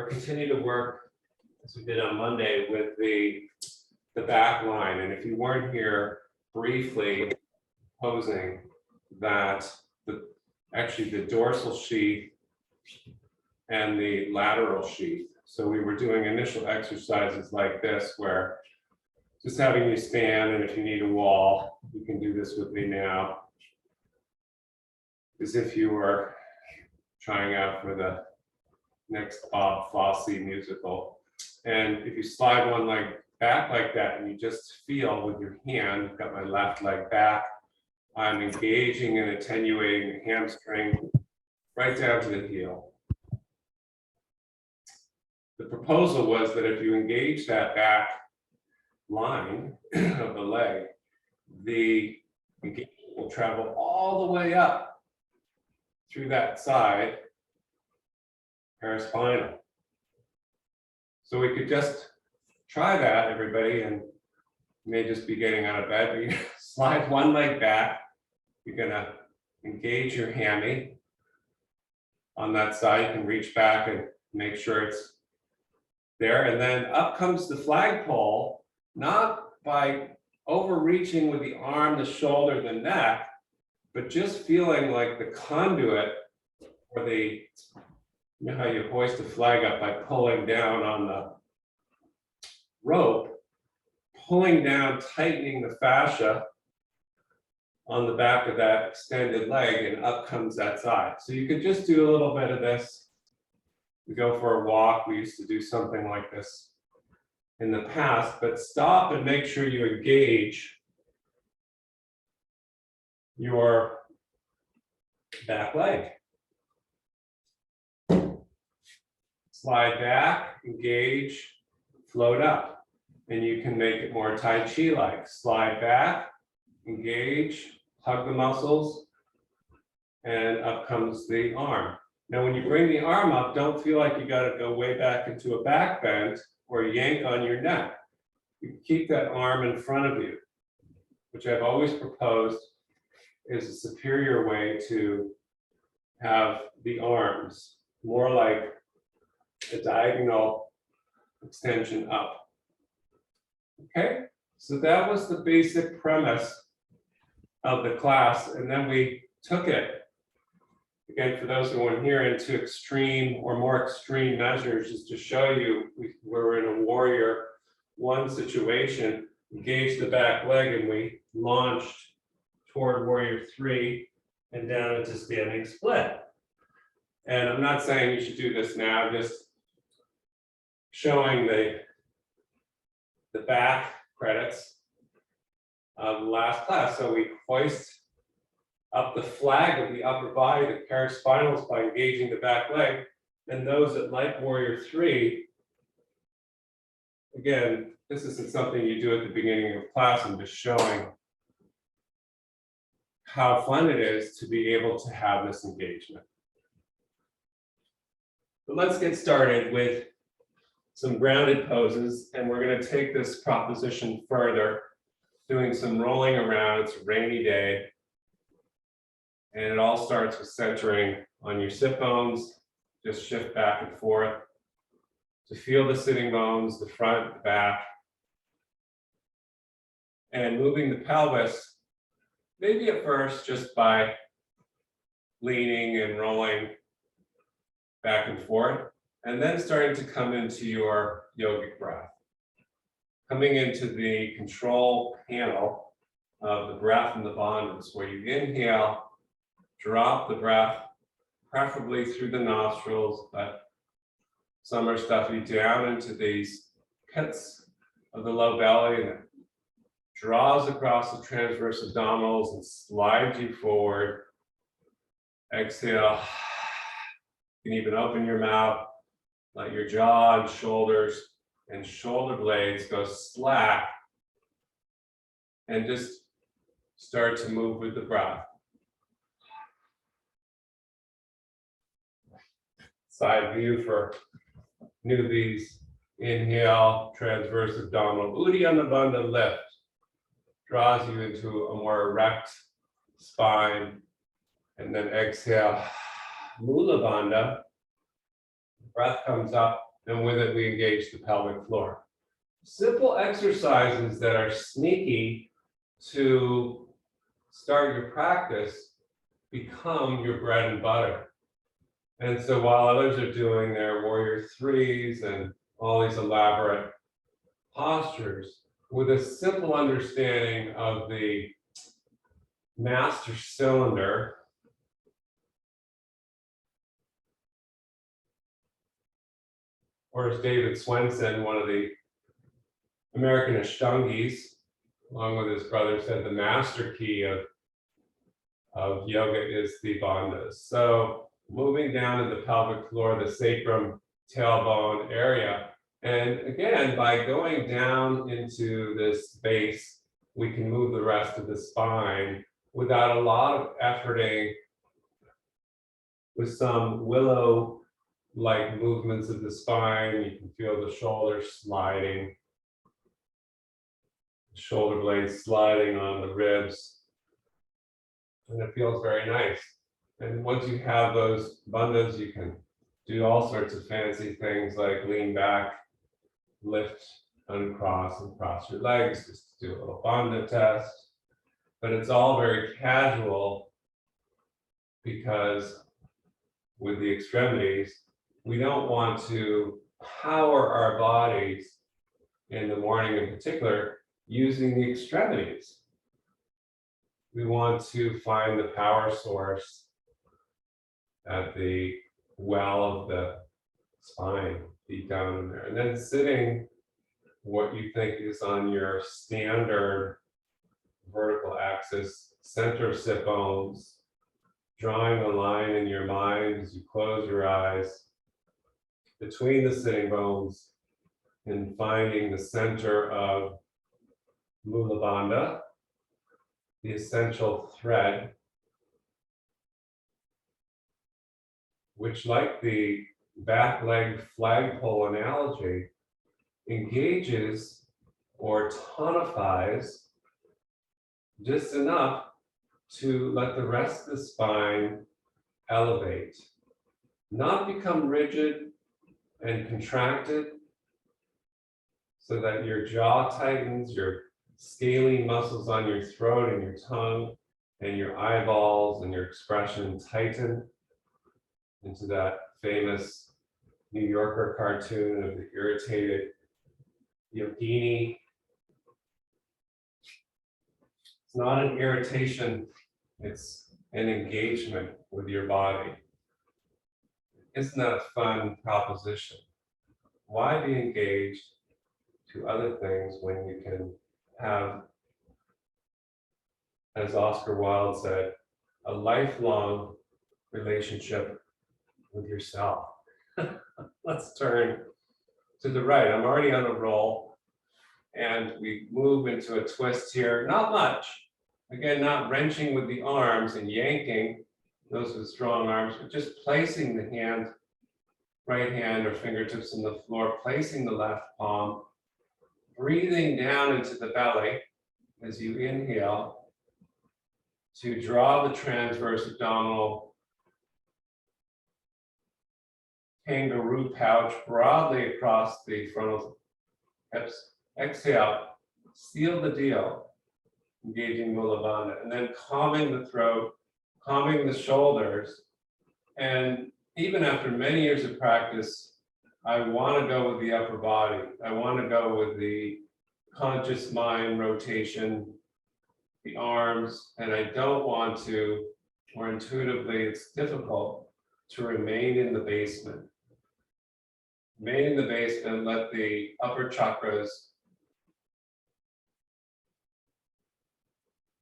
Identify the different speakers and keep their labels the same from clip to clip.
Speaker 1: we're continuing to work, as we did on Monday, with the back line. And if you weren't here, briefly posing that actually the dorsal sheath and the lateral sheath. So we were doing initial exercises like this, where just having you stand, and if you need a wall, you can do this with me now, as if you were trying out for the next Bob Fosse musical. And if you slide one leg back like that, and you just feel with your hand, I've got my left leg back, I'm engaging and attenuating the hamstring right down to the heel. The proposal was that if you engage that back line of the leg, the engagement will travel all the way up through that side paraspinal. So we could just try that, everybody, and you may just be getting out of bed. You slide one leg back. You're gonna engage your hammy on that side. You can reach back and make sure it's there. And then up comes the flagpole, not by overreaching with the arm, the shoulder, the neck, but just feeling like the conduit, or the, you know how you hoist a flag up by pulling down on the rope, pulling down, tightening the fascia on the back of that extended leg, and up comes that side. So you could just do a little bit of this. We go for a walk. We used to do something like this in the past, but stop and make sure you engage your back leg. Slide back, engage, float up. And you can make it more Tai Chi-like. Slide back, engage, hug the muscles, and up comes the arm. Now, when you bring the arm up, don't feel like you got to go way back into a back bend or yank on your neck. You keep that arm in front of you, which I've always proposed is a superior way to have the arms, more like a diagonal extension up. Okay, so that was the basic premise of the class, and then we took it, again, for those who weren't here, into extreme or more extreme measures, just to show you we're in a warrior one situation, engaged the back leg, and we launched toward warrior three and down into standing split. And I'm not saying you should do this now, I'm just showing the back credits of the last class. So we hoist up the flag of the upper body, the paraspinals, by engaging the back leg. And those that like warrior three, again, this isn't something you do at the beginning of class. I'm just showing how fun it is to be able to have this engagement. But let's get started with some grounded poses, and we're going to take this proposition further, doing some rolling around. It's a rainy day, and it all starts with centering on your sit bones. Just shift back and forth to feel the sitting bones, the front, the back, and moving the pelvis, maybe at first just by leaning and rolling back and forth, and then starting to come into your yogic breath. Coming into the control panel of the breath and the bandhas, where you inhale, drop the breath, preferably through the nostrils, but some are stuffy down into these pits of the low belly, and it draws across the transverse abdominals and slides you forward. Exhale. You can even open your mouth, let your jaw and shoulders and shoulder blades go slack, and just start to move with the breath. Side view for newbies. Inhale, transverse abdominal, Uddiyana Bandha lift. Draws you into a more erect spine. And then exhale, Mula Bandha. Breath comes up and with it we engage the pelvic floor. Simple exercises that are sneaky to start your practice become your bread and butter. And so while others are doing their warrior threes and all these elaborate postures, with a simple understanding of the master cylinder, or as David Swenson, one of the American Ashtangis, along with his brother, said, the master key of yoga is the bandhas. So moving down to the pelvic floor, the sacrum tailbone area. And again, by going down into this base, we can move the rest of the spine without a lot of efforting, with some willow-like movements of the spine. You can feel the shoulders sliding, shoulder blades sliding on the ribs, and it feels very nice. And once you have those bandhas, you can do all sorts of fancy things like lean back, lift, uncross, and cross your legs, just to do a little bandha test. But it's all very casual, because with the extremities, we don't want to power our bodies in the morning in particular using the extremities. We want to find the power source at the well of the spine, deep down in there. And then sitting what you think is on your standard vertical axis, center sit bones, drawing a line in your mind as you close your eyes between the sitting bones and finding the center of Mula Bandha, the essential thread, which, like the back leg flagpole analogy, engages or tonifies just enough to let the rest of the spine elevate, not become rigid and contracted, so that your jaw tightens, your scalene muscles on your throat and your tongue and your eyeballs and your expression tighten into that famous New Yorker cartoon of the irritated yogini. It's not an irritation, it's an engagement with your body. Isn't that a fun proposition? Why be engaged to other things when you can have, as Oscar Wilde said, a lifelong relationship with yourself? Let's turn to the right. I'm already on a roll, and we move into a twist here. Not much. Again, not wrenching with the arms and yanking, those with strong arms, but just placing the hand, right hand or fingertips on the floor, placing the left palm, breathing down into the belly as you inhale to draw the transverse abdominal kangaroo pouch broadly across the frontal hips. Exhale, seal the deal, engaging Mula Bandha, and then calming the throat, calming the shoulders. And even after many years of practice, I want to go with the upper body. I want to go with the conscious mind rotation, the arms, and I don't want to, or intuitively it's difficult to remain in the basement. Remain in the basement, let the upper chakras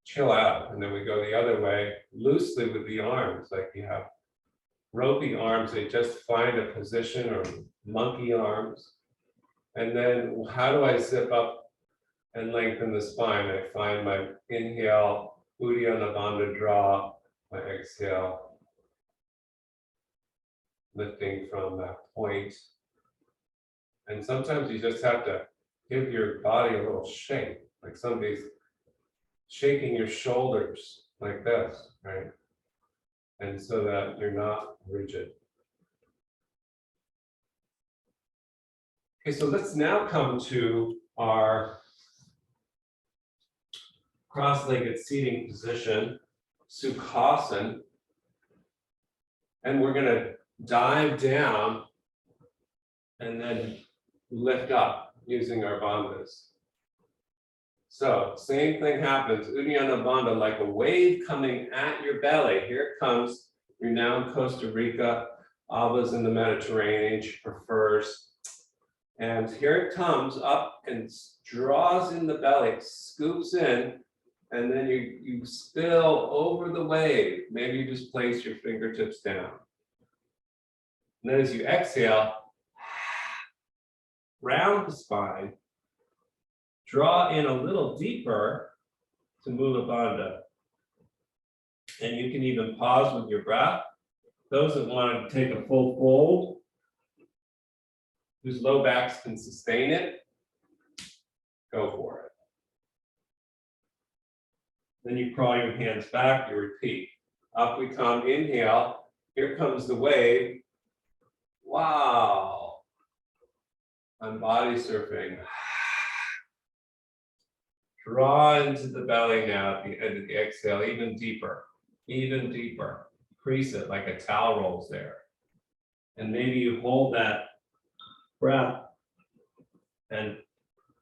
Speaker 1: chill out, and then we go the other way, loosely with the arms, like you have ropey arms, they just find a position, or monkey arms. And then how do I zip up and lengthen the spine? I find my inhale, Uddiyana Bandha draw, my exhale, lifting from that point. And sometimes you just have to give your body a little shake, like somebody's shaking your shoulders like this, right? And so that you're not rigid. Okay, so let's now come to our cross-legged seating position, Sukhasana. And we're going to dive down and then lift up using our bandhas. So same thing happens, Uddiyana Bandha, like a wave coming at your belly. Here it comes. You're now in Costa Rica. Abba's in the Mediterranean, she prefers. And here it comes up and draws in the belly, scoops in, and then you spill over the wave. Maybe you just place your fingertips down. And then as you exhale, round the spine, draw in a little deeper to Mula Bandha. And you can even pause with your breath. Those that want to take a full fold, whose low backs can sustain it, go for it. Then you crawl your hands back, you repeat. Up we come, inhale, here comes the wave. Wow. I'm body surfing. Draw into the belly now at the end of the exhale, even deeper, even deeper. Crease it like a towel rolls there. And maybe you hold that breath and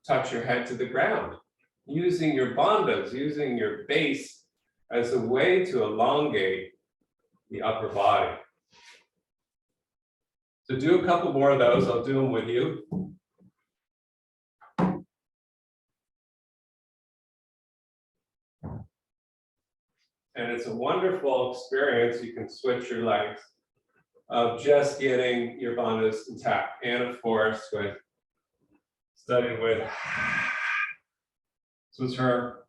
Speaker 1: touch your head to the ground, using your bandhas, using your base as a way to elongate the upper body. So do a couple more of those, I'll do them with you. And it's a wonderful experience. You can switch your legs of just getting your bandhas intact. And of course, studying with, this was her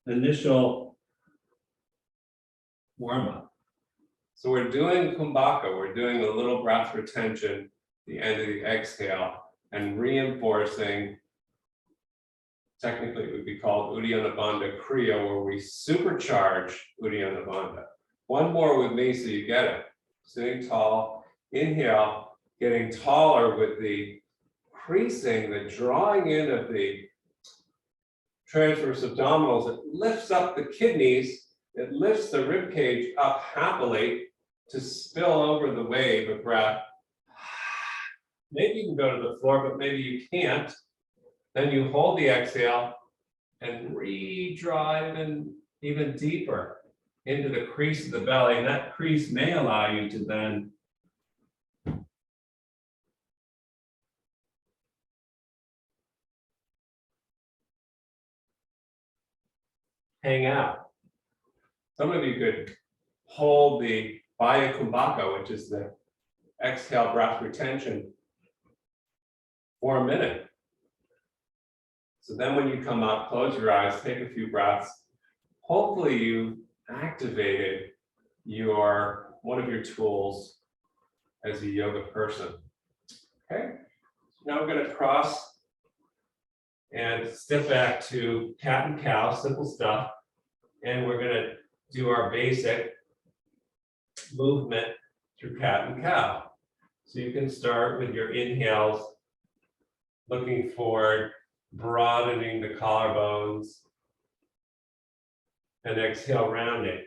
Speaker 1: initial warm-up. So we're doing Kumbhaka, we're doing a little breath retention at the end of the exhale and reinforcing, technically it would be called Uddiyana Bandha Kriya, where we supercharge Uddiyana Bandha. One more with me so you get it. Sitting tall, inhale, getting taller with the creasing, the drawing in of the transverse abdominals. It lifts up the kidneys, it lifts the rib cage up happily to spill over the wave of breath. Maybe you can go to the floor, but maybe you can't. Then you hold the exhale and redraw even deeper into the crease of the belly. And that crease may allow you to then hang out. Some of you could hold the Vaya Kumbhaka, which is the exhale breath retention, for a minute. So then when you come up, close your eyes, take a few breaths. Hopefully you activated one of your tools as a yoga person. Okay, so now we're going to cross and step back to cat and cow, simple stuff. And we're going to do our basic movement through cat and cow. So you can start with your inhales, looking forward, broadening the collarbones, and exhale, rounding.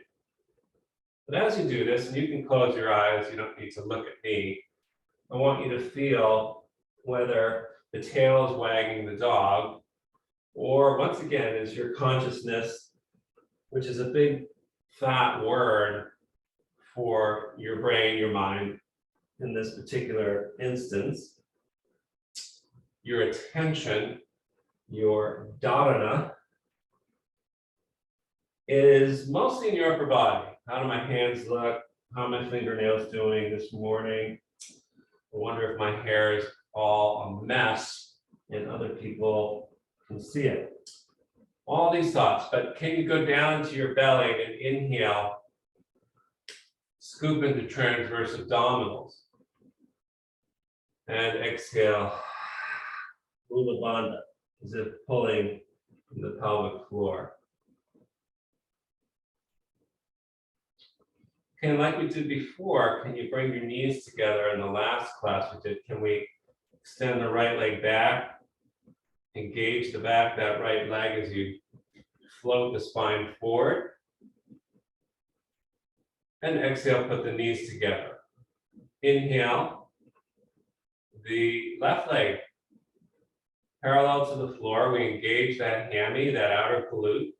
Speaker 1: But as you do this, and you can close your eyes, you don't need to look at me, I want you to feel whether the tail is wagging the dog, or once again, is your consciousness, which is a big fat word for your brain, your mind, in this particular instance, your attention, your dharana, is mostly in your upper body. How do my hands look? How are my fingernails doing this morning? I wonder if my hair is all a mess and other people can see it. All these thoughts, but can you go down to your belly and inhale, scoop into transverse abdominals, and exhale, Mula Bandha, as if pulling from the pelvic floor. Okay, like we did before, can you bring your knees together in the last class we did? Can we Extend the right leg back. Engage the back of that right leg as you float the spine forward. And exhale, put the knees together. Inhale, the left leg parallel to the floor. We engage that hammy, that outer glute.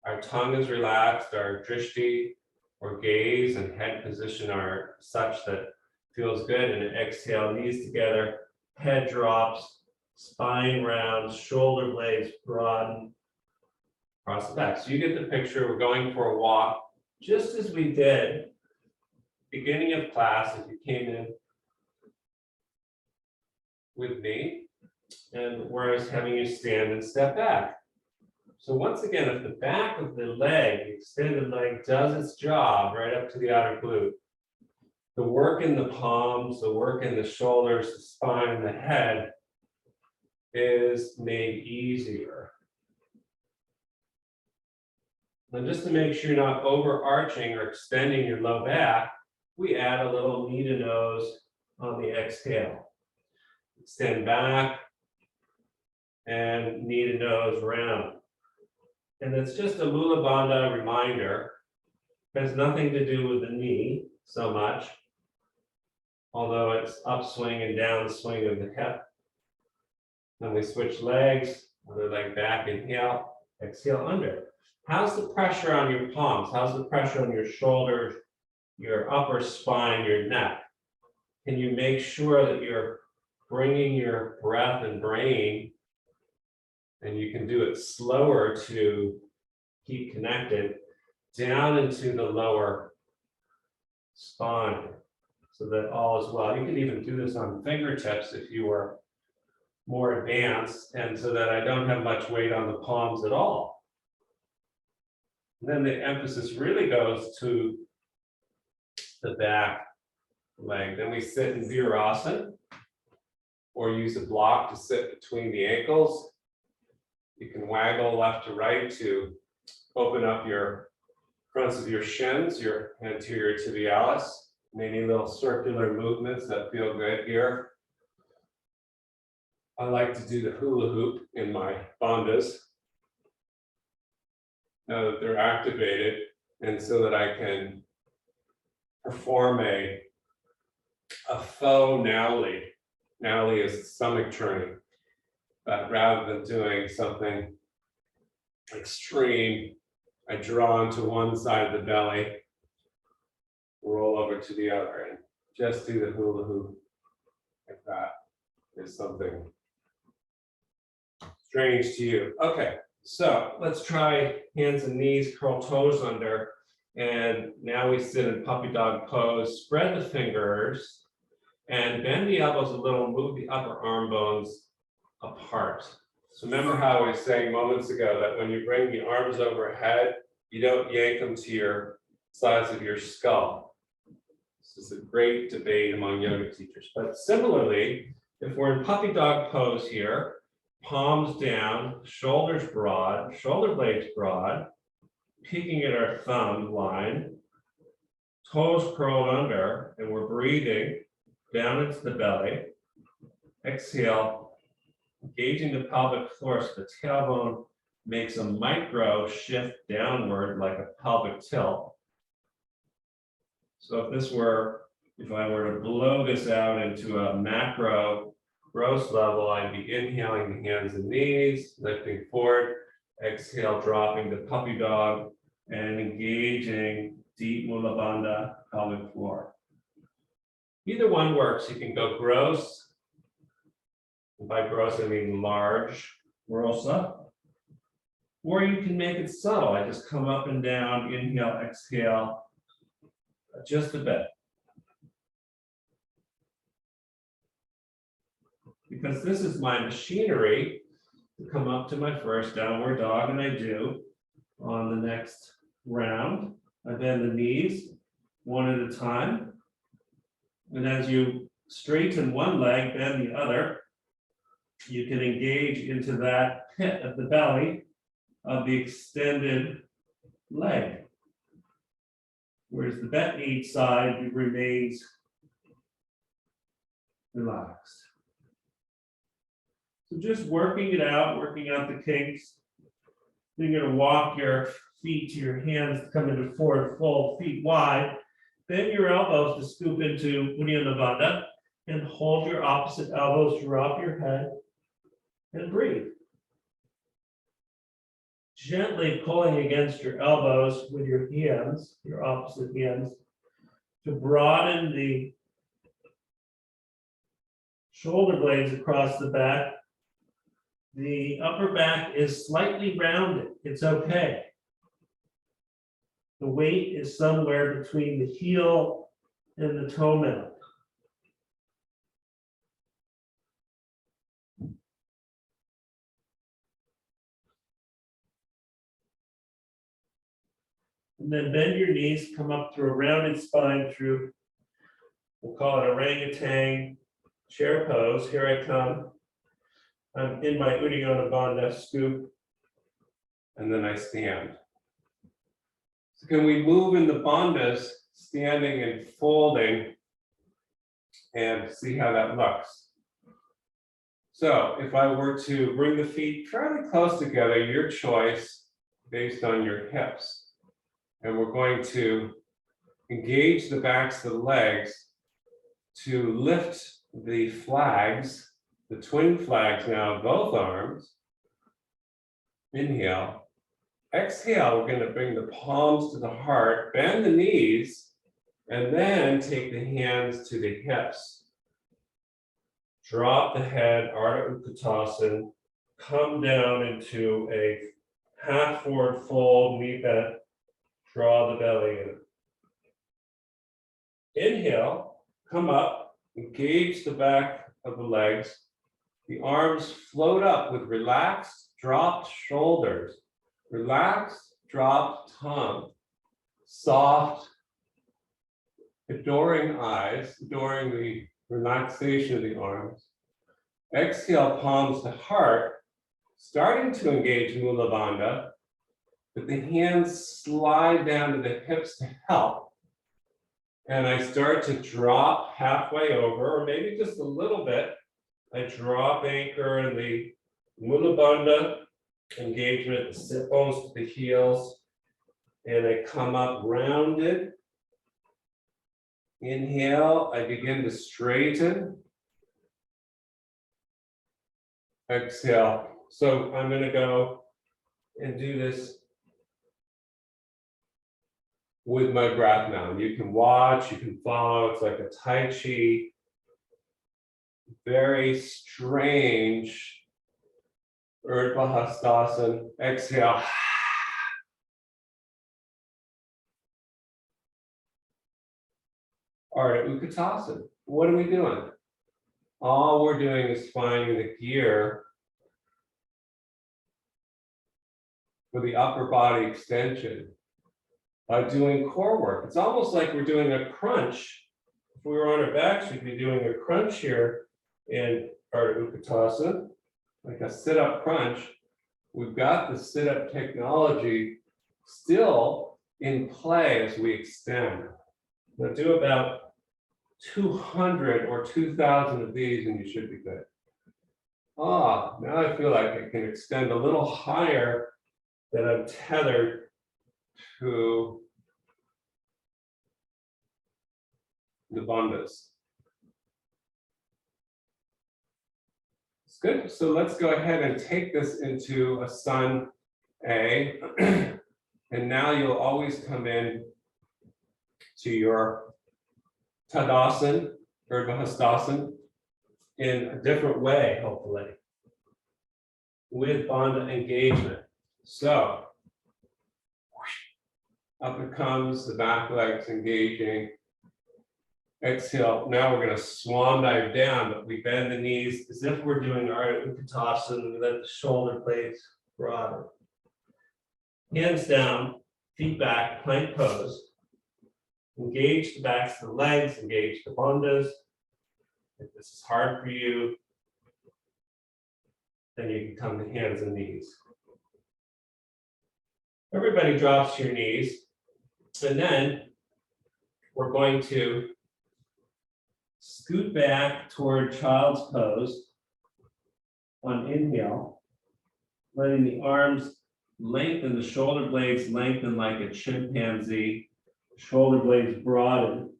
Speaker 1: Our tongue is relaxed, our drishti or gaze and head position are such that feels good. And exhale, knees together, head drops, spine rounds, shoulder blades broaden across the back. So you get the picture. We're going for a walk, just as we did beginning of class if you came in with me, and whereas having you stand and step back. So once again, if the back of the leg, the extended leg, does its job right up to the outer glute, the work in the palms, the work in the shoulders, the spine, and the head is made easier. And just to make sure you're not overarching or extending your low back, we add a little knee to nose on the exhale. Extend back and knee to nose round. And it's just a Mula Bandha reminder. It has nothing to do with the knee so much, although it's upswing and downswing of the hip. Then we switch legs, other leg back, inhale, exhale under. How's the pressure on your palms? How's the pressure on your shoulders, your upper spine, your neck? Can you make sure that you're bringing your breath and brain, and you can do it slower to keep connected, down into the lower spine so that all is well. You can even do this on fingertips if you were more advanced, and so that I don't have much weight on the palms at all. And then the emphasis really goes to the back leg. Then we sit in Virasana, or use a block to sit between the ankles. You can waggle left to right to open up your fronts of your shins, your anterior tibialis. Many little circular movements that feel good here. I like to do the hula hoop in my bandhas, now that they're activated, and so that I can perform a faux nauli. Nauli is stomach turning, but rather than doing something extreme, I draw onto one side of the belly, roll over to the other, and just do the hula hoop like that. Is something strange to you. Okay, so let's try hands and knees, curl toes under, and now we sit in puppy dog pose. Spread the fingers and bend the elbows a little, move the upper arm bones apart. So remember how I was saying moments ago that when you bring the arms overhead, you don't yank them to your sides of your skull. This is a great debate among yoga teachers. But similarly, if we're in puppy dog pose here, palms down, shoulders broad, shoulder blades broad, peeking at our thumb line, toes curled under, and we're breathing down into the belly. Exhale, engaging the pelvic floor so the tailbone makes a micro shift downward like a pelvic tilt. So if I were to blow this out into a macro gross level, I'd be inhaling the hands and knees, lifting forward, exhale, dropping the puppy dog, and engaging deep Mula Bandha pelvic floor. Either one works. You can go gross. By gross, I mean large, rosa. Or you can make it subtle. I just come up and down, inhale, exhale, just a bit. Because this is my machinery to come up to my first downward dog, and I do on the next round. I bend the knees one at a time. And as you straighten one leg, bend the other, you can engage into that pit of the belly of the extended leg. Whereas the bent knee side remains relaxed.
Speaker 2: So just working it out, working out the kinks. Then you're gonna walk your feet to your hands, come into forward fold, feet wide. Bend your elbows to scoop into Uddiyana Bandha and hold your opposite elbows, drop your head and breathe. Gently pulling against your elbows with your hands, your opposite hands, to broaden the shoulder blades across the back. The upper back is slightly rounded. It's okay. The weight is somewhere between the heel and the toenail. And then bend your knees, come up through a rounded spine through, we'll call it orangutan chair pose. Here I come. I'm in my Uddiyana Bandha scoop.
Speaker 1: And then I stand. So can we move in the bandhas, standing and folding, and see how that looks? So if I were to bring the feet fairly close together, your choice based on your hips. And we're going to engage the backs of the legs to lift the flags, the twin flags now, both arms. Inhale. Exhale, we're going to bring the palms to the heart, bend the knees, and then take the hands to the hips. Drop the head, Ardha Utkatasana, come down into a half forward fold, knee bend, draw the belly in. Inhale, come up, engage the back of the legs. The arms float up with relaxed, dropped shoulders. Relaxed, dropped tongue. Soft, adoring eyes, adoring the relaxation of the arms. Exhale, palms to heart, starting to engage Mula Bandha, but the hands slide down to the hips to help. And I start to drop halfway over, or maybe just a little bit. I drop anchor in the Mula Bandha engagement, the sit bones to the heels, and I come up rounded. Inhale, I begin to straighten. Exhale. So I'm going to go and do this with my breath now. You can watch, you can follow. It's like a Tai Chi, very strange Urdhva Hastasana. Exhale. Ardha Utkatasana. What are we doing? All we're doing is finding the gear for the upper body extension by doing core work. It's almost like we're doing a crunch. If we were on our backs, we'd be doing a crunch here in Ardha Utkatasana, like a sit-up crunch. We've got the sit-up technology still in play as we extend. Now do about 200 or 2,000 of these and you should be good. Now I feel like I can extend a little higher than I'm tethered to the bandhas. It's good. So let's go ahead and take this into a Sun A. And now you'll always come in to your Tadasana, Urdhva Hastasana, in a different way, hopefully, with bandha engagement. So, up it comes, the back legs engaging. Exhale. Now we're going to swan dive down, but we bend the knees as if we're doing Ardha Utkatasana. We let the shoulder blades broaden. Hands down, feet back, plank pose. Engage the backs of the legs, engage the bandhas. If this is hard for you, then you can come to hands and knees. Everybody drops your knees, and then we're going to scoot back toward child's pose.
Speaker 2: on inhale, letting the arms lengthen, the shoulder blades lengthen like a chimpanzee, shoulder blades broaden.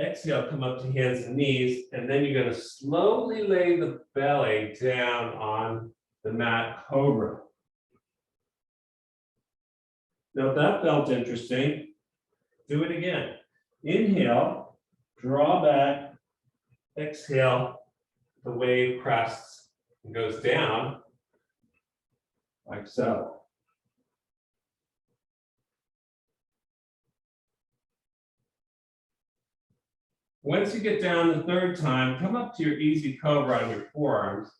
Speaker 2: Exhale, come up to hands and knees, and then you're going to slowly lay the belly down on the mat cobra. Now, if that felt interesting, do it again. Inhale, draw back, exhale, the wave crests and goes down like so. Once you get down the third time, come up to your easy cobra on your forearms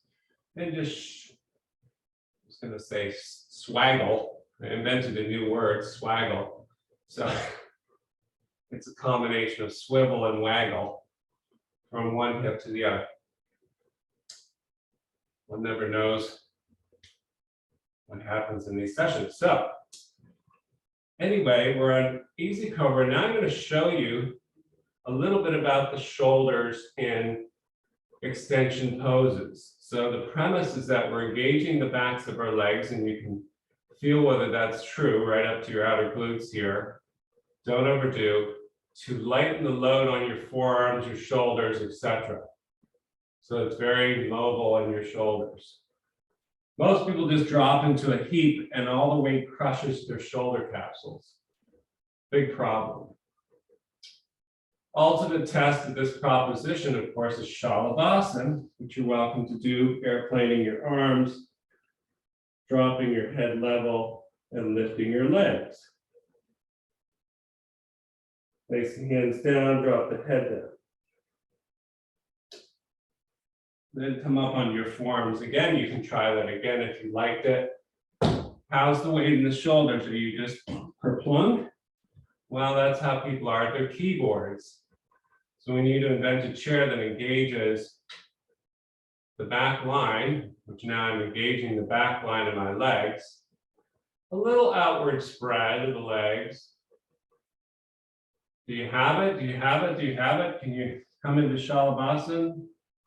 Speaker 2: and just, I was going to say swaggle. I invented a new word, swaggle. So it's a combination of swivel and waggle from one hip to the other. One never knows what happens in these sessions. So anyway, we're on easy cobra. Now I'm going to show you a little bit about the shoulders in extension poses. So the premise is that we're engaging the backs of our legs, and you can feel whether that's true right up to your outer glutes here. Don't overdo, to lighten the load on your forearms, your shoulders, etc. So it's very mobile in your shoulders. Most people just drop into a heap and all the weight crushes their shoulder capsules. Big problem. Ultimate test of this proposition, of course, is Shalabhasana, which you're welcome to do, airplaning your arms, dropping your head level, and lifting your legs. Place the hands down, drop the head down. Then come up on your forearms. Again, you can try that again if you liked it. How's the weight in the shoulders? Are you just kerplunk? Well, that's how people are at their keyboards. So we need to invent a chair that engages the back line, which now I'm engaging the back line of my legs. A little outward spread of the legs. Do you have it? Do you have it? Do you have it? Can you come into Shalabhasana?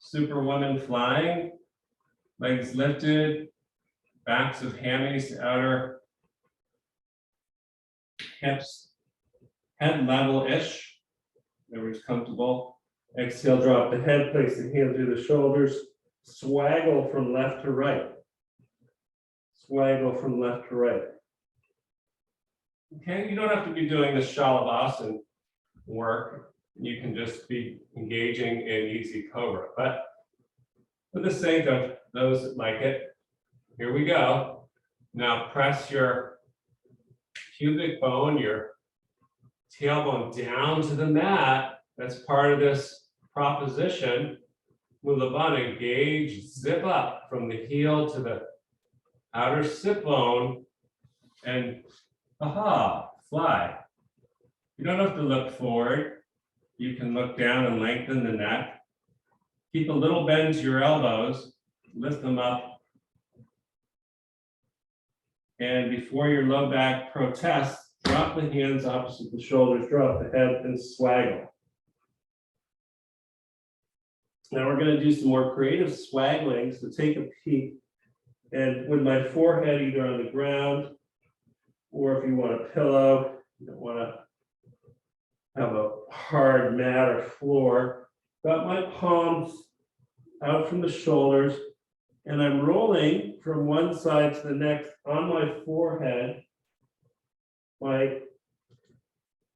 Speaker 2: Superwoman flying, legs lifted, backs of hammies to outer hips, head level-ish, wherever's comfortable. Exhale, drop the head, place the hand through the shoulders, swaggle from left to right. Swaggle from left to right. Okay, you don't have to be doing this Shalabhasana work. You can just be engaging in easy cobra. But for the sake of those that like it, here we go. Now press your pubic bone, your tailbone down to the mat. That's part of this proposition. Mulabandha, engage, zip up from the heel to the outer sit bone, and aha, fly. You don't have to look forward. You can look down and lengthen the neck. Keep a little bend to your elbows, lift them up. And before your low back protests, drop the hands opposite the shoulders, drop the head, and swaggle. Now we're going to do some more creative swagglings. So take a peek, and with my forehead either on the ground, or if you want a pillow, you don't want to have a hard mat or floor. Got my palms out from the shoulders, and I'm rolling from one side to the next on my forehead. My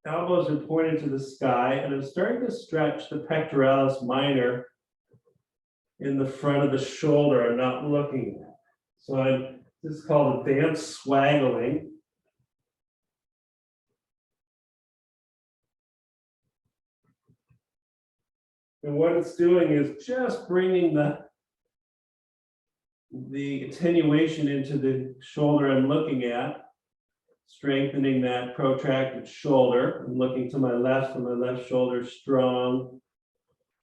Speaker 2: elbows are pointed to the sky, and I'm starting to stretch the pectoralis minor in the front of the shoulder. I'm not looking at it. So this is called advanced swaggling. And what it's doing is just bringing the attenuation into the shoulder I'm looking at, strengthening that protracted shoulder. I'm looking to my left, so my left shoulder is strong.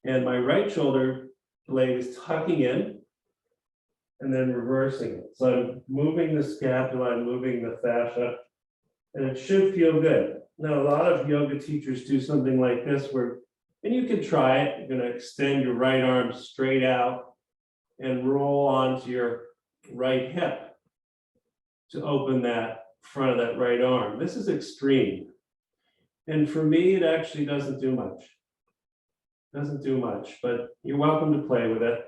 Speaker 2: And my right shoulder blade is tucking in and then reversing it. So I'm moving the scapula, I'm moving the fascia, and it should feel good. Now, a lot of yoga teachers do something like this where, and you can try it, you're going to extend your right arm straight out, and roll onto your right hip to open that front of that right arm. This is extreme. And for me, it actually doesn't do much. Doesn't do much, but you're welcome to play with it.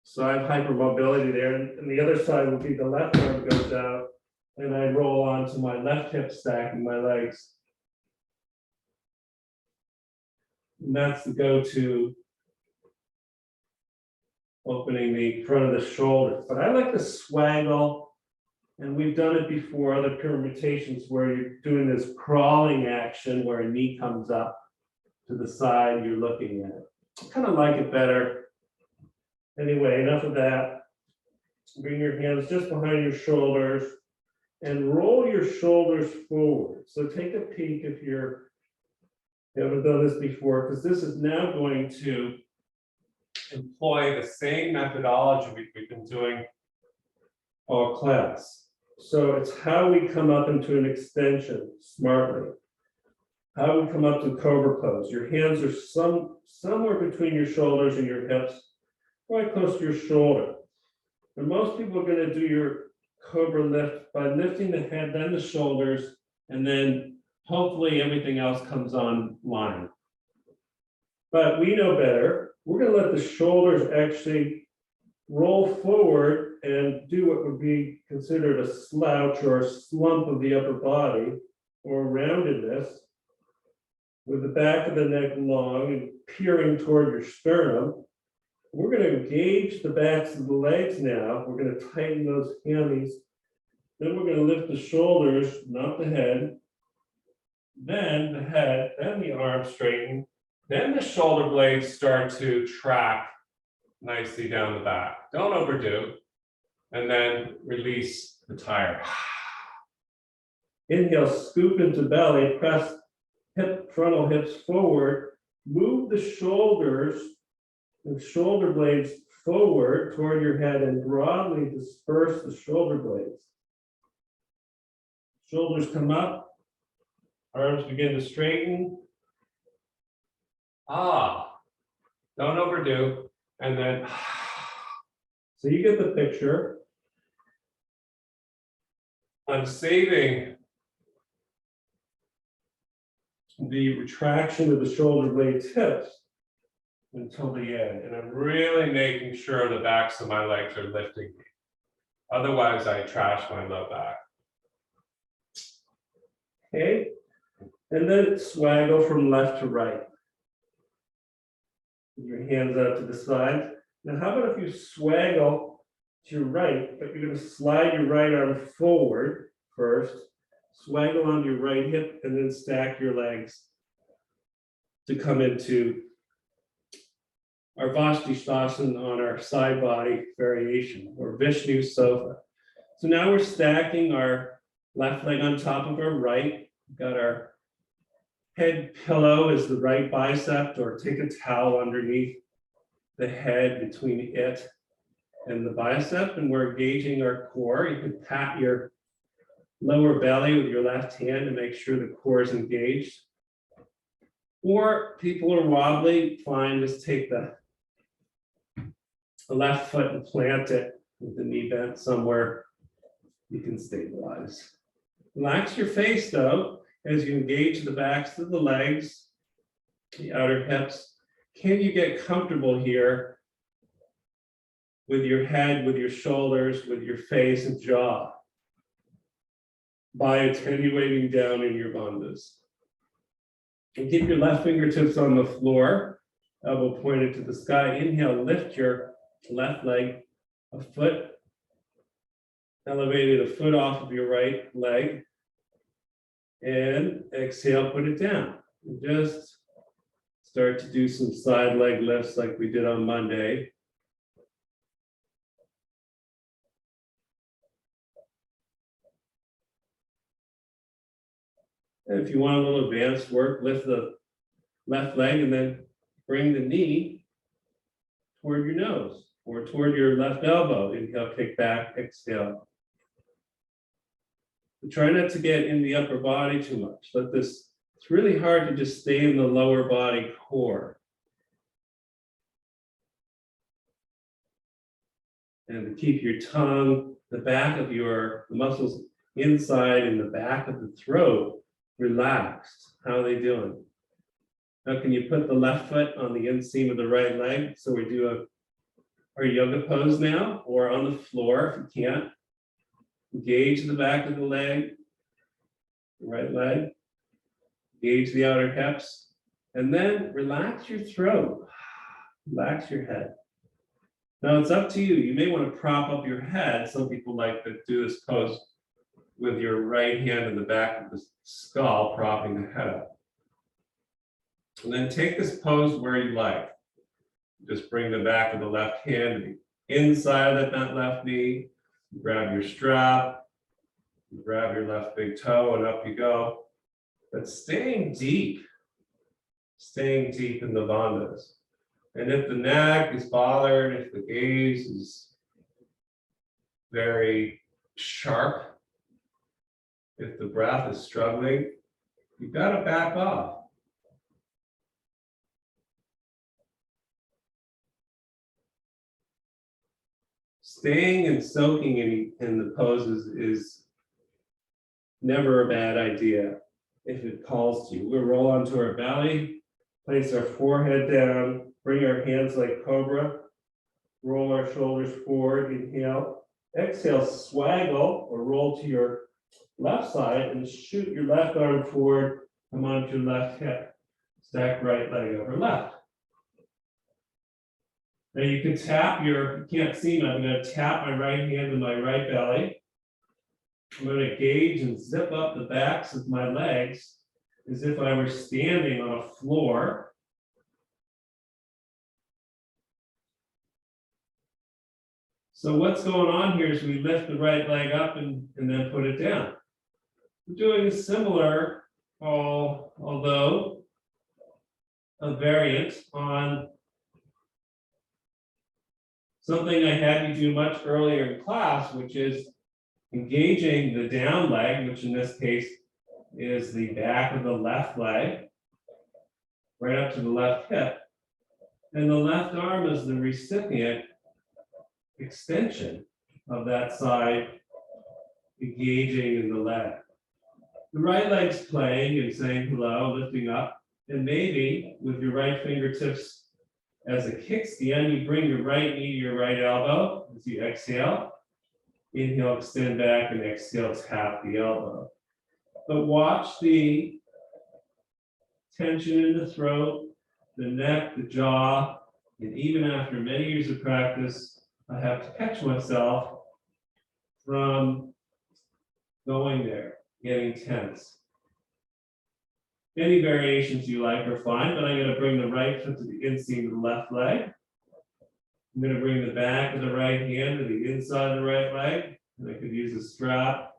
Speaker 2: So I have hypermobility there, and the other side would be the left arm goes out, and I roll onto my left hip, stacking my legs. And that's the go-to opening the front of the shoulder. But I like to swaggle, and we've done it before, other permutations where you're doing this crawling action where a knee comes up to the side, you're looking at it. I kind of like it better. Anyway, enough of that. Bring your hands just behind your shoulders and roll your shoulders forward. So take a peek if you haven't done this before, because this is now going to
Speaker 1: Employ the same methodology we've been doing
Speaker 2: all class. So it's how we come up into an extension smartly. How we come up to cobra pose. Your hands are somewhere between your shoulders and your hips, quite close to your shoulder. And most people are going to do your cobra lift by lifting the head, then the shoulders, and then hopefully everything else comes on line. But we know better. We're going to let the shoulders actually roll forward and do what would be considered a slouch or a slump of the upper body or roundedness, with the back of the neck long and peering toward your sternum. We're going to engage the backs of the legs now. We're going to tighten those hammies. Then we're going to lift the shoulders, not the head. Then the head, then the arms straighten. Then the shoulder blades start to track nicely down the back. Don't overdo. And then release the tire. Inhale, scoop into belly, press frontal hips forward, move the shoulders and shoulder blades forward toward your head and broadly disperse the shoulder blades. Shoulders come up, arms begin to straighten.
Speaker 1: Don't overdo. And then,
Speaker 2: so you get the picture.
Speaker 1: I'm saving
Speaker 2: The retraction of the shoulder blade tips until the end.
Speaker 1: and I'm really making sure the backs of my legs are lifting me. Otherwise, I trash my low back.
Speaker 2: Okay, and then swaggle from left to right. Your hands out to the side. Now, how about if you swaggle to your right, but you're going to slide your right arm forward first, swaggle on your right hip, and then stack your legs to come into our Vastisthasana on our side body variation, or Vishnu Sofa. So now we're stacking our left leg on top of our right. We've got our head pillow is the right bicep, or take a towel underneath the head between it and the bicep, and we're engaging our core. You can pat your lower belly with your left hand to make sure the core is engaged. Or people are wobbly, fine, just take the left foot and plant it with the knee bent somewhere you can stabilize. Relax your face though, as you engage the backs of the legs, the outer hips. Can you get comfortable here with your head, with your shoulders, with your face and jaw by attenuating down in your bandhas? And keep your left fingertips on the floor, elbow pointed to the sky. Inhale, lift your left leg a foot, elevated a foot off of your right leg. And exhale, put it down. And just start to do some side leg lifts like we did on Monday. And if you want a little advanced work, lift the left leg and then bring the knee toward your nose or toward your left elbow. Inhale, kick back, exhale. Try not to get in the upper body too much. It's really hard to just stay in the lower body core. And to keep your tongue, the back of the muscles inside and the back of the throat relaxed. How are they doing? Now, can you put the left foot on the inseam of the right leg? So we do our yoga pose now, or on the floor if you can't. Engage the back of the leg, the right leg. Engage the outer hips. And then relax your throat. Relax your head. Now it's up to you. You may want to prop up your head. Some people like to do this pose with your right hand in the back of the skull, propping the head up. And then take this pose where you like. Just bring the back of the left hand to the inside of that left knee. Grab your strap, grab your left big toe, and up you go. But staying deep in the bandhas. And if the neck is bothered, if the gaze is very sharp, if the breath is struggling, you've got to back off. Staying and soaking in the poses is never a bad idea if it calls to you. We'll roll onto our belly, place our forehead down, bring our hands like cobra, roll our shoulders forward, inhale, exhale, swaggle or roll to your left side and shoot your left arm forward, come onto your left hip, stack right leg over left. Now you can tap you can't see me, I'm going to tap my right hand in my right belly. I'm going to gauge and zip up the backs of my legs as if I were standing on a floor. So what's going on here is we lift the right leg up and then put it down. We're doing a similar, although a variant on something I had you do much earlier in class, which is engaging the down leg, which in this case is the back of the left leg, right up to the left hip. And the left arm is the recipient extension of that side, engaging in the leg. The right leg's playing and saying hello, lifting up, and maybe with your right fingertips as a kickstand, you bring your right knee to your right elbow as you exhale. Inhale, extend back, and exhale, tap the elbow. But watch the tension in the throat, the neck, the jaw, and even after many years of practice, I have to catch myself from going there, getting tense. Any variations you like are fine, but I'm going to bring the right foot to the inseam of the left leg. I'm going to bring the back of the right hand to the inside of the right leg. And I could use a strap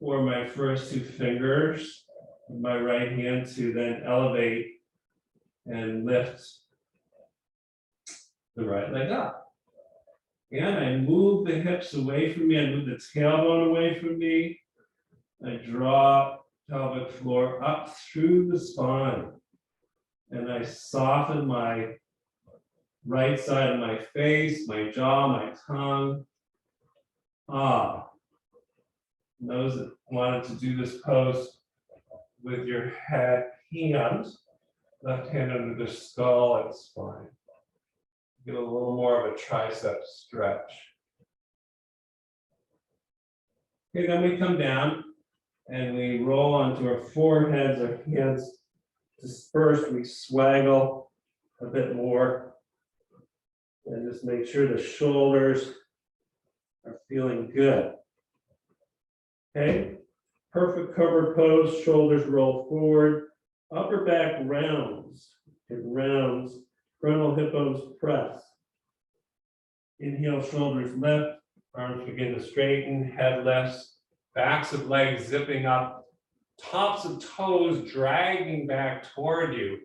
Speaker 2: or my first two fingers of my right hand to then elevate and lift the right leg up. And I move the hips away from me. I move the tailbone away from me. I draw pelvic floor up through the spine. And I soften my right side of my face, my jaw, my tongue. Those that wanted to do this pose with your hand, left hand under the skull and spine. Get a little more of a tricep stretch. Okay, then we come down and we roll onto our foreheads, our hands dispersed, we swaggle a bit more. And just make sure the shoulders are feeling good. Okay, perfect cover pose, shoulders roll forward, upper back rounds, it rounds, frontal hip bones press. Inhale, shoulders lift, arms begin to straighten, head lifts, backs of legs zipping up, tops of toes dragging back toward you.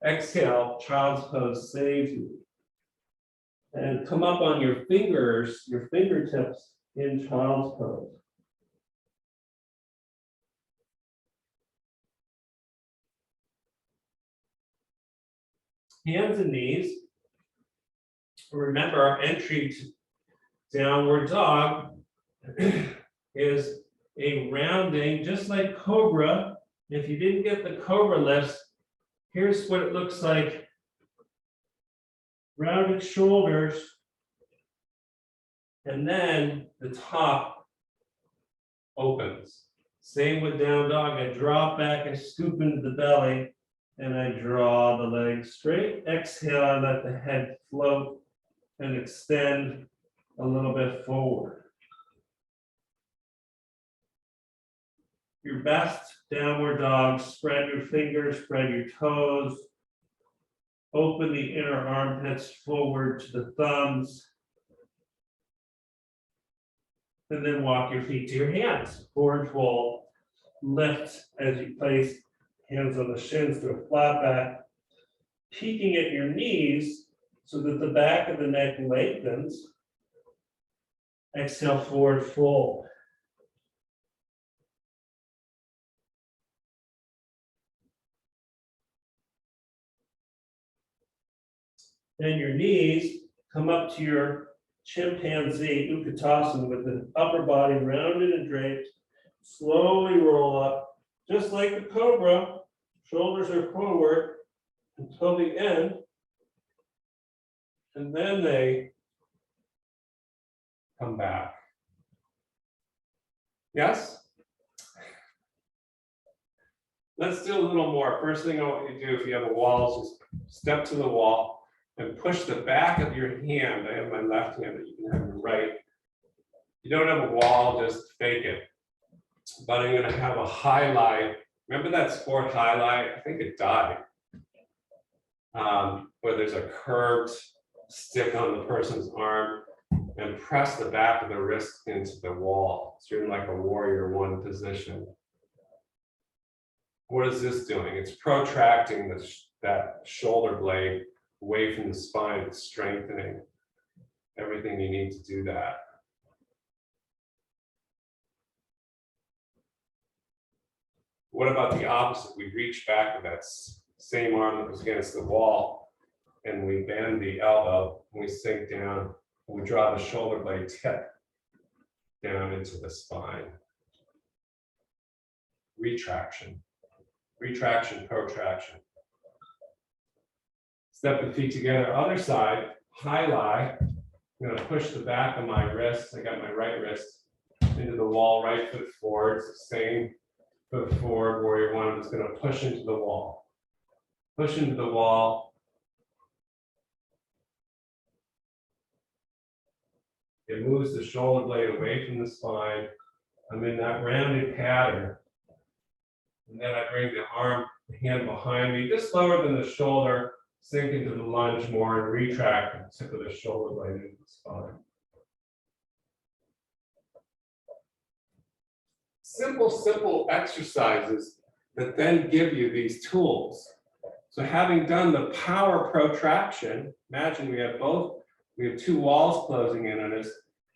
Speaker 2: Exhale, child's pose saves you. And come up on your fingers, your fingertips in child's pose. Hands and knees. Remember, our entry Downward dog is a rounding, just like cobra. If you didn't get the cobra lifts, here's what it looks like. Rounded shoulders. And then the top opens. Same with down dog. I drop back and scoop into the belly. And I draw the legs straight. Exhale, I let the head float and extend a little bit forward. Your best downward dog, spread your fingers, spread your toes. Open the inner armpits forward to the thumbs. And then walk your feet to your hands. Forward fold. Lift as you place hands on the shins to a flat back. Peeking at your knees so that the back of the neck lengthens. Exhale, forward fold. Then your knees come up to your chimpanzee utkatasana with the upper body rounded and draped. Slowly roll up, just like the cobra. Shoulders are forward until the end. And then they come back. Yes? Let's do a little more. First thing I want you to do, if you have a wall, is just step to the wall and push the back of your hand. I have my left hand, but you can have your right. You don't have a wall, just fake it. But I'm going to have a highlight. Remember that sport highlight? I think it died. Where there's a curved stick on the person's arm and press the back of the wrist into the wall. So you're in like a warrior one position. What is this doing? It's protracting that shoulder blade away from the spine. It's strengthening everything you need to do that. What about the opposite? We reach back with that same arm that was against the wall, and we bend the elbow, and we sink down, and we draw the shoulder blade tip down into the spine. Retraction, retraction, protraction. Step the feet together. Other side, high lie. I'm going to push the back of my wrist. I got my right wrist into the wall, right foot forward. It's the same foot forward, warrior one. I'm just going to push into the wall. Push into the wall. It moves the shoulder blade away from the spine. I'm in that rounded pattern. And then I bring the hand behind me, just lower than the shoulder, sink into the lunge more and retract the tip of the shoulder blade into the spine. Simple exercises that then give you these tools. So having done the power protraction, imagine we have two walls closing in on us,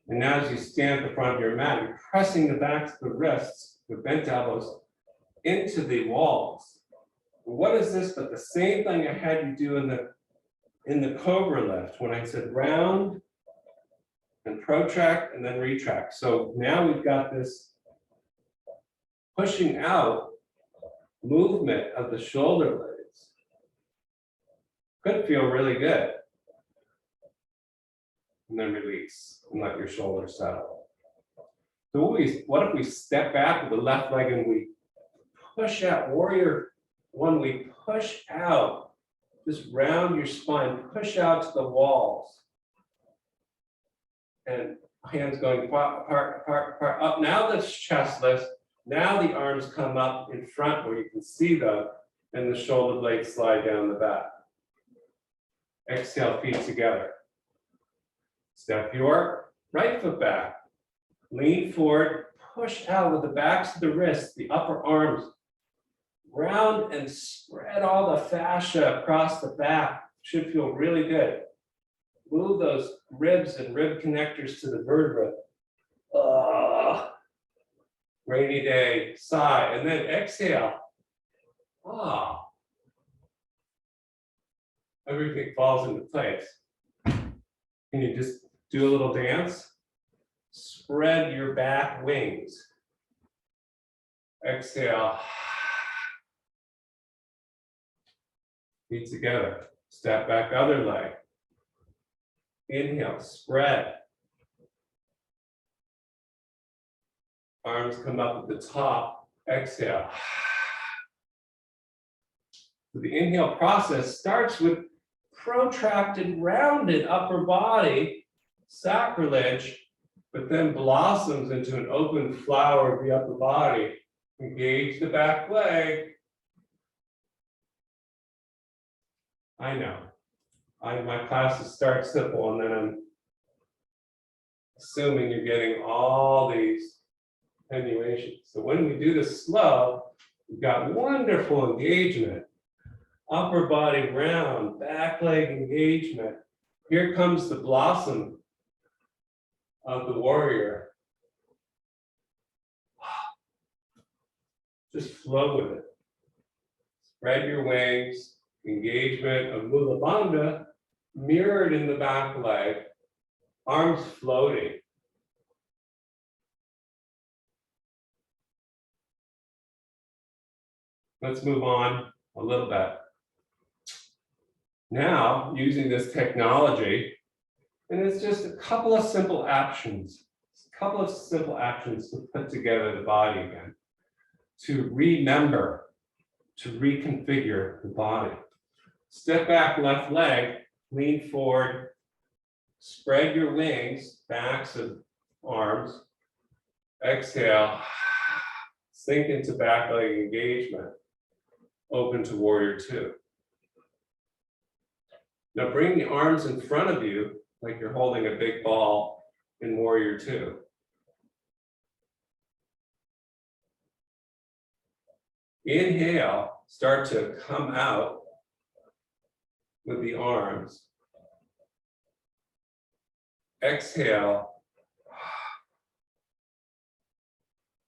Speaker 2: and now as you stand at the front of your mat, you're pressing the backs of the wrists with bent elbows into the walls. What is this but the same thing I had you do in the cobra lift when I said round and protract and then retract. So now we've got this pushing out movement of the shoulder blades. Could feel really good. And then release and let your shoulders settle. So what if we step back with the left leg and we push out, warrior one, we push out, just round your spine, push out to the walls. And hands going apart, up. Now the chest lifts. Now the arms come up in front where you can see them, and the shoulder blades slide down the back. Exhale, feet together. Step your right foot back. Lean forward, push out with the backs of the wrists, the upper arms. Round and spread all the fascia across the back. Should feel really good. Move those ribs and rib connectors to the vertebra. Rainy day, sigh, and then exhale. Everything falls into place. Can you just do a little dance?
Speaker 1: Spread your back wings. Exhale. Feet together. Step back, other leg. Inhale, spread. Arms come up at the top. Exhale. The inhale process starts with protracted, rounded upper body, sacrilege, but then blossoms into an open flower of the upper body. Engage the back leg. I know. My classes start simple, and then I'm assuming you're getting all these attenuations. So when we do this slow, we've got wonderful engagement. Upper body round, back leg engagement. Here comes the blossom of the warrior. Just flow with it. Spread your wings. Engagement of Mula Bandha mirrored in the back leg. Arms floating. Let's move on a little bit. Now, using this technology, and it's just a couple of simple actions, to put together the body again, to remember, to reconfigure the body. Step back, left leg, lean forward, spread your wings, backs of arms. Exhale, sink into back leg engagement. Open to warrior two. Now bring the arms in front of you like you're holding a big ball in warrior two. Inhale, start to come out with the arms. Exhale,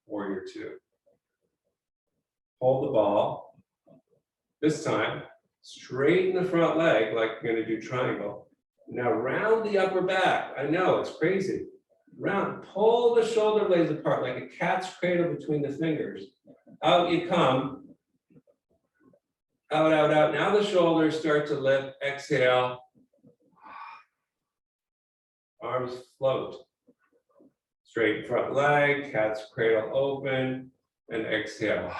Speaker 1: warrior two. Hold the ball. This time, straighten the front leg like you're going to do triangle. Now round the upper back. I know, it's crazy. Round, pull the shoulder blades apart like a cat's cradle between the fingers. Out you come. Out, out, out. Now the shoulders start to lift. Exhale. Arms float. Straight front leg, cat's cradle open, and exhale.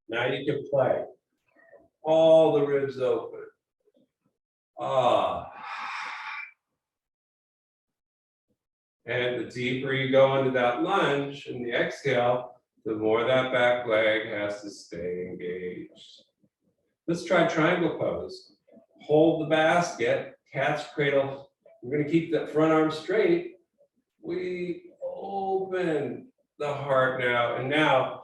Speaker 1: Now you can play. All the ribs open. And the deeper you go into that lunge and the exhale, the more that back leg has to stay engaged. Let's try triangle pose. Hold the basket, cat's cradle. We're going to keep that front arm straight. We open the heart now, and now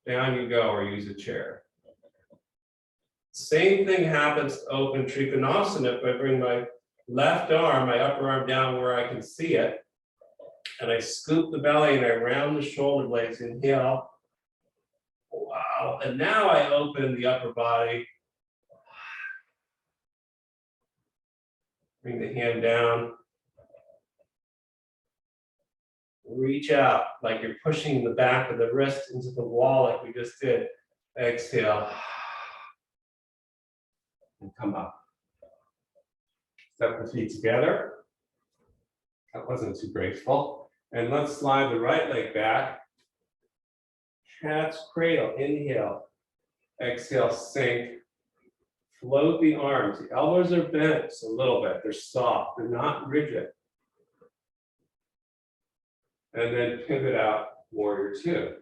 Speaker 1: down you go, or use a chair. Same thing happens to open Trikonasana if I bring my left arm, my upper arm down where I can see it, and I scoop the belly and I round the shoulder blades. Inhale. Wow. And now I open the upper body. Bring the hand down. Reach out like you're pushing the back of the wrist into the wall like we just did. Exhale. And come up. Step the feet together. That wasn't too graceful. And let's slide the right leg back. Cat's cradle. Inhale. Exhale, sink. Float the arms. The elbows are bent a little bit. They're soft. They're not rigid. And then pivot out, warrior two.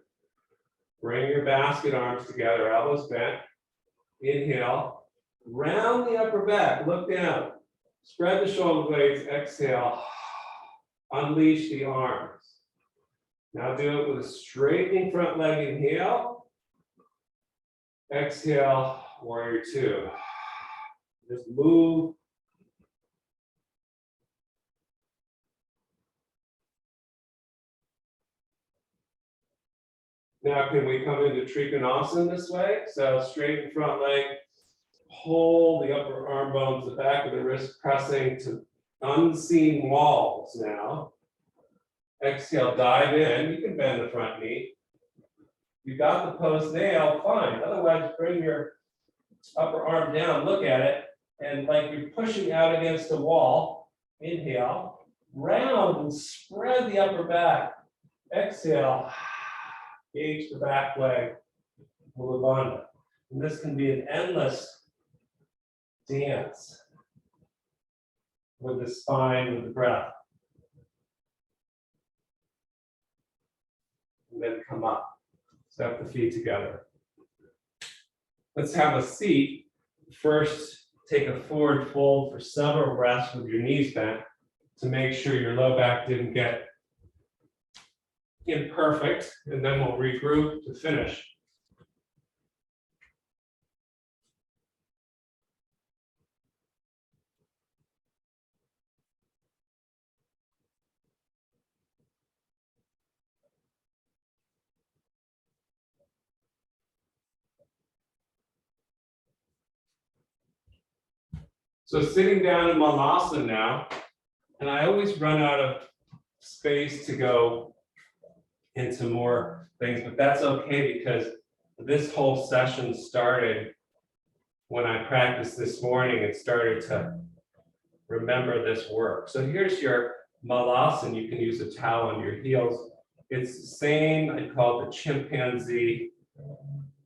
Speaker 1: Bring your basket arms together, elbows bent. Inhale. Round the upper back. Look down. Spread the shoulder blades. Exhale. Unleash the arms. Now do it with a straightening front leg. Inhale. Exhale, warrior two. Just move. Now can we come into Trikonasana this way? So straighten front leg. Hold the upper arm bones, the back of the wrist pressing to unseen walls now. Exhale, dive in. You can bend the front knee. You got the post nail, fine. Otherwise, bring your upper arm down, look at it, and like you're pushing out against the wall. Inhale, round and spread the upper back. Exhale, engage the back leg. Mula Bandha. And this can be an endless dance with the spine, with the breath. And then come up. Step the feet together. Let's have a seat. First, take a forward fold for several breaths with your knees bent to make sure your low back didn't get imperfect, and then we'll regroup to finish. So sitting down in Malasana now, and I always run out of space to go into more things, but that's okay because this whole session started when I practiced this morning and started to remember this work. So here's your Malasana. You can use a towel on your heels. It's the same, I call it the chimpanzee,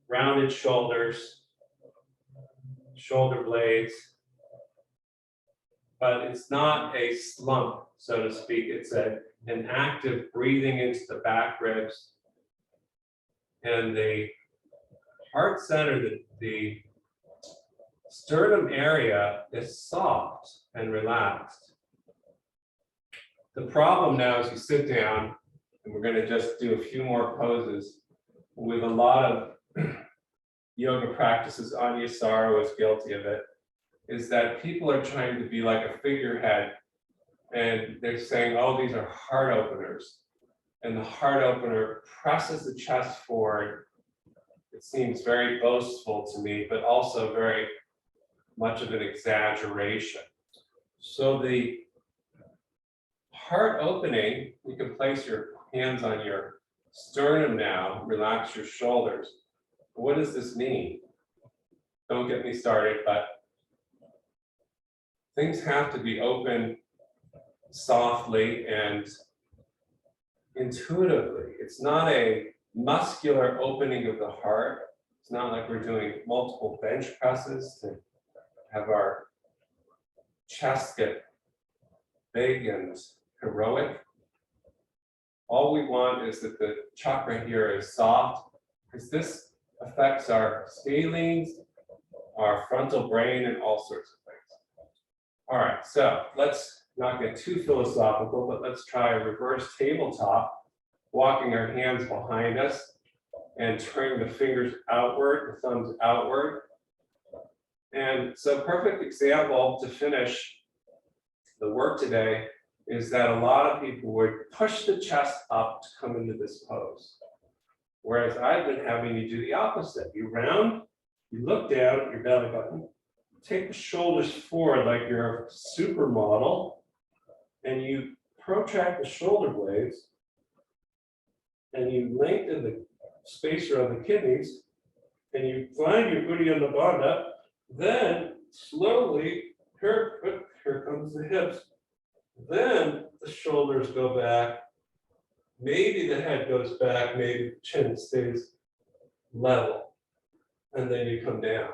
Speaker 1: rounded shoulders, shoulder blades. But it's not a slump, so to speak. It's an active breathing into the back ribs. And the heart center, the sternum area is soft and relaxed. The problem now is you sit down, and we're going to just do a few more poses with a lot of yoga practices. Anya Sara was guilty of it. Is that people are trying to be like a figurehead and they're saying, oh, these are heart openers. And the heart opener presses the chest forward. It seems very boastful to me, but also very much of an exaggeration. So the heart opening, you can place your hands on your sternum now, relax your shoulders. What does this mean? Don't get me started, but things have to be open softly and intuitively. It's not a muscular opening of the heart. It's not like we're doing multiple bench presses to have our chest get big and heroic. All we want is that the chakra here is soft, because this affects our scalenes, our frontal brain, and all sorts of things. All right, so let's not get too philosophical, but let's try a reverse tabletop, walking our hands behind us and turning the fingers outward, the thumbs outward. And so perfect example to finish the work today is that a lot of people would push the chest up to come into this pose. Whereas I've been having you do the opposite. You round, you look down at your belly button, take the shoulders forward like you're a supermodel, and you protract the shoulder blades, and you lengthen the space around the kidneys, and you find your Uddiyana Bandha. Then slowly, here comes the hips. Then the shoulders go back. Maybe the head goes back, maybe the chin stays level. And then you come down.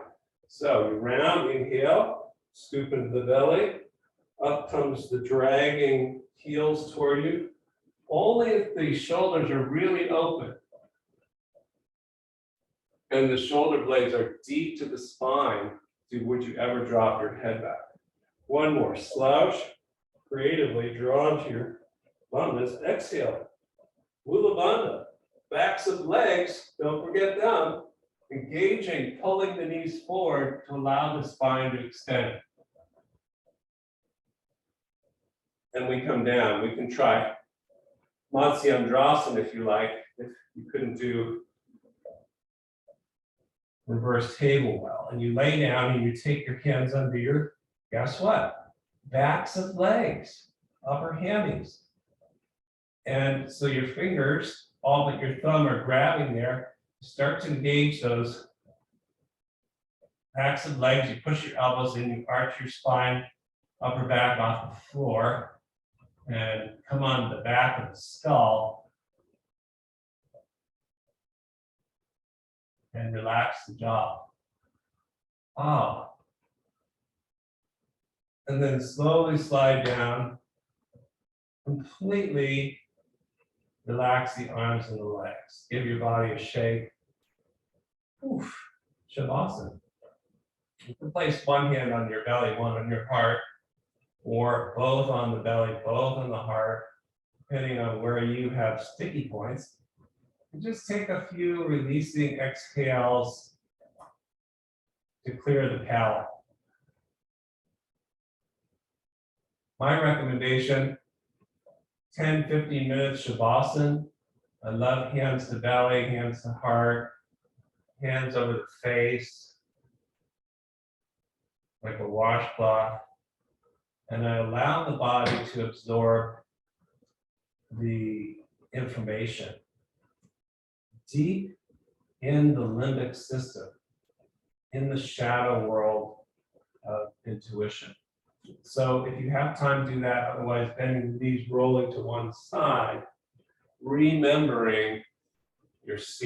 Speaker 1: So you round, inhale, scoop into the belly. Up comes the dragging heels toward you. Only if the shoulders are really open and the shoulder blades are deep to the spine, would you ever drop your head back. One more, slouch, creatively draw into your bandhas, exhale. Mula Bandha, backs of legs, don't forget them, engaging, pulling the knees forward to allow the spine to extend. And we come down. We can try Matsyendrasana if you like, if you couldn't do reverse table well. And you lay down and you take your hands under your, guess what? backs of legs, upper hammies. And so your fingers, all but your thumb, are grabbing there. Start to engage those backs of legs. You push your elbows in, you arch your spine, upper back off the floor, and come on the back of the skull. And relax the jaw. Ah. And then slowly slide down. Completely relax the arms and the legs. Give your body a shake. Oof. Shavasana. You can place one hand on your belly, one on your heart, or both on the belly, both on the heart, depending on where you have sticky points. And just take a few releasing exhales to clear the palate. My recommendation, 10, 15 minutes Shavasana. I love hands to belly, hands to heart, hands over the face, like a washcloth. And I allow the body to absorb the information deep in the limbic system, in the shadow world of intuition. So if you have time, do that. Otherwise, bending the knees, rolling to one side, remembering your seat.